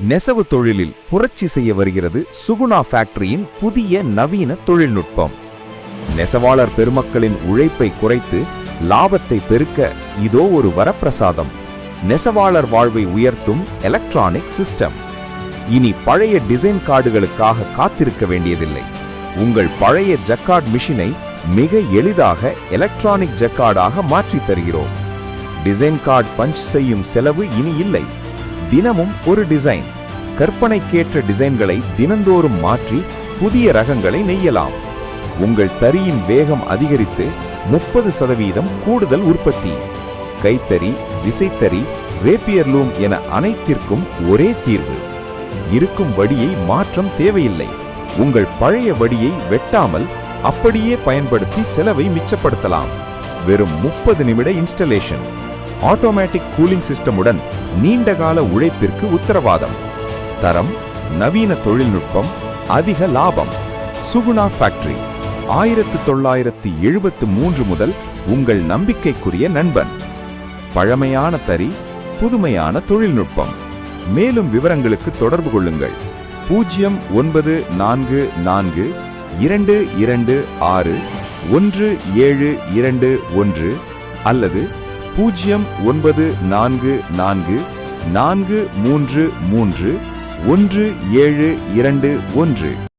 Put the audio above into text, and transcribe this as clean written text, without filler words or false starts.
நெசவு தொழிலில் புரட்சி செய்ய வருகிறது சுகுணா ஃபேக்டரியின் புதிய நவீன தொழில்நுட்பம். நெசவாளர் பெருமக்களின் உழைப்பை குறைத்து லாபத்தை பெருக்க இதோ ஒரு வரப்பிரசாதம். நெசவாளர் வாழ்வை உயர்த்தும் எலக்ட்ரானிக் சிஸ்டம். இனி பழைய டிசைன் கார்டுகளுக்காக காத்திருக்க வேண்டியதில்லை. உங்கள் பழைய ஜக்கார்ட் மிஷினை மிக எளிதாக எலக்ட்ரானிக் ஜக்கார்டாக மாற்றித் தருகிறோம். டிசைன் கார்டு பஞ்ச் செய்யும் செலவு இனி இல்லை. தினமும் ஒரு டிசைன். கற்பனைக்கேற்ற டிசைன்களை தினந்தோறும் மாற்றி புதிய ரகங்களை நெய்யலாம். உங்கள் தறியின் வேகம் அதிகரித்து 30% கூடுதல் உற்பத்தி. கைத்தறி, விசைத்தறி, ரேப்பியர் லூம் என அனைத்திற்கும் ஒரே தீர்வு. இருக்கும் வடியை மாற்றம் தேவையில்லை. உங்கள் பழைய வடியை வெட்டாமல் அப்படியே பயன்படுத்தி செலவை மிச்சப்படுத்தலாம். வெறும் 30 நிமிட இன்ஸ்டலேஷன். ஆட்டோமேட்டிக் கூலிங் சிஸ்டமுடன் நீண்டகால உழைப்பிற்கு உத்தரவாதம். தரம், நவீன தொழில்நுட்பம், அதிக லாபம். சுகுணா ஃபேக்டரி 1973 முதல் உங்கள் நம்பிக்கைக்குரிய நண்பன். பழமையான தறி, புதுமையான தொழில்நுட்பம். மேலும் விவரங்களுக்கு தொடர்பு கொள்ளுங்கள். 0944-226-1721 அல்லது 0944-433-1721.